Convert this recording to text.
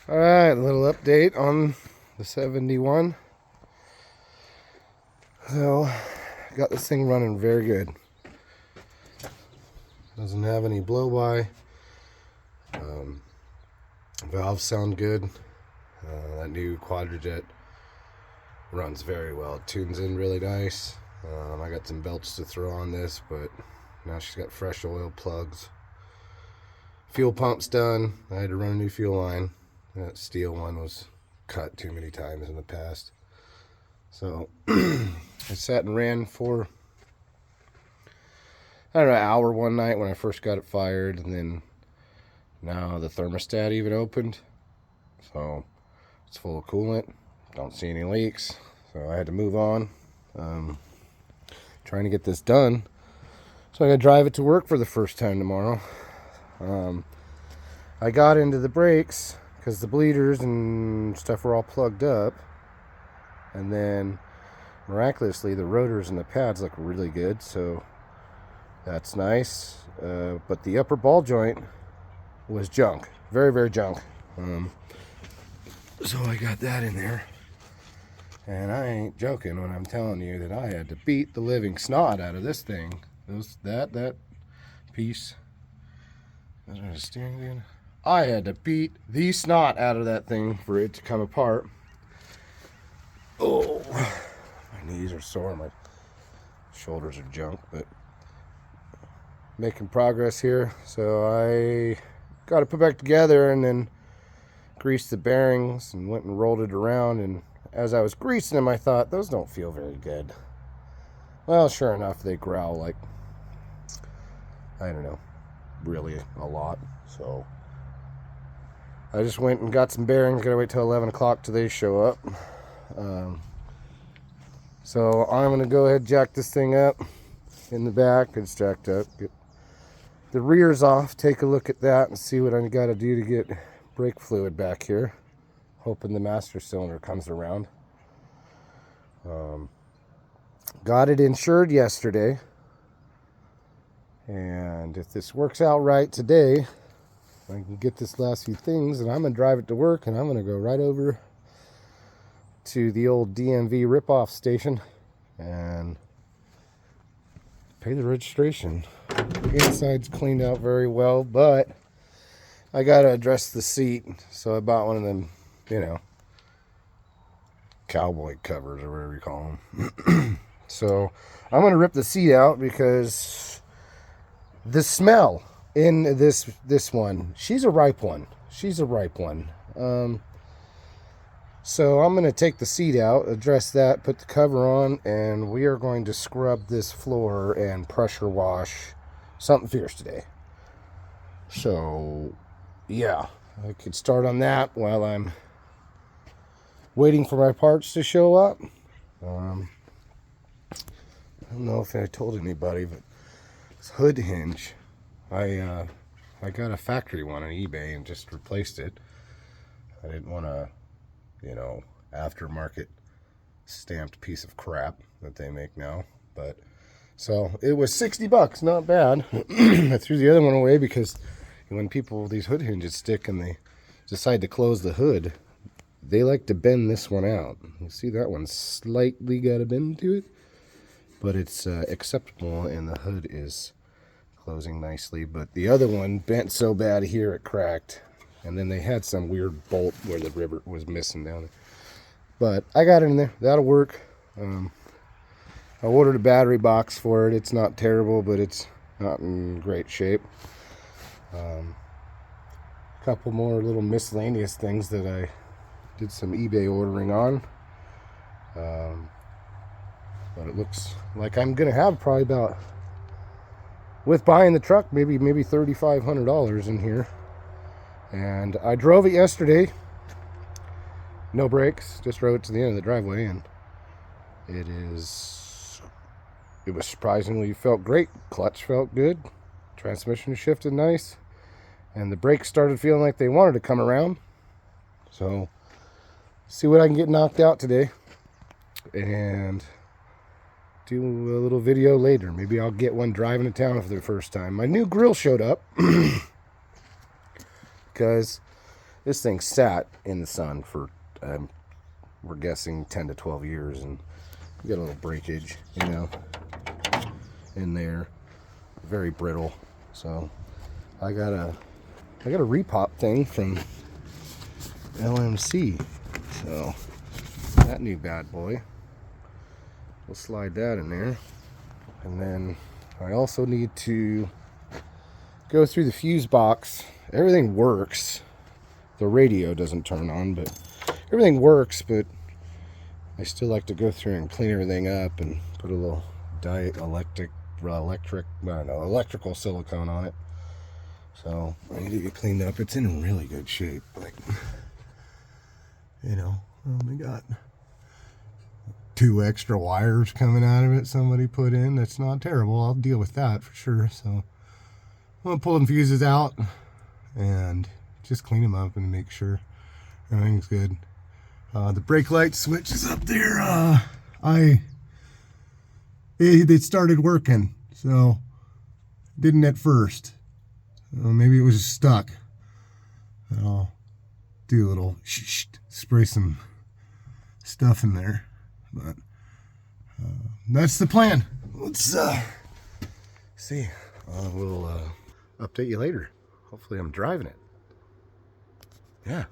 Alright, a little update on the 71. So, got this thing running very good. Doesn't have any blow-by. Valves sound good. That new Quadrajet runs very well. It tunes in really nice. I got some belts to throw on this, but now she's got fresh oil plugs. Fuel pump's done. I had to run a new fuel line. That steel one was cut too many times in the past. So I sat and ran for, I don't know, an hour one night when I first got it fired, and then now the thermostat even opened. So it's full of coolant. Don't see any leaks. So I had to move on. Trying to get this done. So I'm going to drive it to work for the first time tomorrow. I got into the brakes because the bleeders and stuff were all plugged up, and then miraculously the rotors and the pads look really good, so that's nice. But the upper ball joint was junk, very junk. So I got that in there, and I ain't joking when I'm telling you that I had to beat the living snot out of this thing. That piece. Is there a steering wheel? I had to beat the snot out of that thing for it to come apart. Oh, my knees are sore, my shoulders are junk, but making progress here. So I got it put back together and then greased the bearings and went and rolled it around. And as I was greasing them, I thought, those don't feel very good. Well, sure enough, they growl like, I don't know, really a lot. So I just went and got some bearings. Gotta wait till 11 o'clock till they show up. So I'm gonna go ahead and jack this thing up in the back. It's jacked up. Get the rears off. Take a look at that and see what I gotta do to get brake fluid back here. Hoping the master cylinder comes around. Got it insured yesterday. And if this works out right today, I can get this last few things, and I'm going to drive it to work, and I'm going to go right over to the old DMV rip-off station and pay the registration. The inside's cleaned out very well, but I got to address the seat, so I bought one of them, cowboy covers or whatever you call them. So I'm going to rip the seat out because the smell in this one, she's a ripe one. So I'm going to take the seat out, address that, put the cover on, and we are going to scrub this floor and pressure wash something fierce today. So yeah, I could start on that while I'm waiting for my parts to show up. I don't know if I told anybody, but this hood hinge, I got a factory one on eBay and just replaced it. I didn't want a, aftermarket stamped piece of crap that they make now. But so it was $60, not bad. I threw the other one away because when these hood hinges stick and they decide to close the hood, they like to bend this one out. You see that one's slightly got a bend to it, but it's acceptable, and the hood is closing nicely. But the other one bent so bad here it cracked, and then they had some weird bolt where the rivet was missing down there. But I got it in there. That'll work. I ordered a battery box for it. It's not terrible, but it's not in great shape. A couple more little miscellaneous things that I did some eBay ordering on. But it looks like I'm gonna have probably about, with buying the truck, maybe $3,500 in here. And I drove it yesterday, no brakes, just drove it to the end of the driveway, and it was surprisingly, felt great. Clutch felt good, transmission shifted nice, and the brakes started feeling like they wanted to come around. So see what I can get knocked out today and do a little video later. Maybe I'll get one driving to town for the first time. My new grill showed up because this thing sat in the sun for, we're guessing 10 to 12 years, and we got a little breakage, you know, in there. Very brittle. So I got a repop thing from LMC. So that new bad boy, we'll slide that in there. And then I also need to go through the fuse box. Everything works. The radio doesn't turn on, but everything works, but I still like to go through and clean everything up and put a little electrical silicone on it. So I need to get cleaned up. It's in really good shape. Like, you know, we got 2 extra wires coming out of it somebody put in. That's not terrible. I'll deal with that for sure. So I'm gonna pull the fuses out and just clean them up and make sure everything's good. The brake light switch is up there. It started working, so didn't at first. Maybe it was stuck. I'll do a little spray some stuff in there, but that's the plan. Let's see. We'll update you later. Hopefully I'm driving it. Yeah.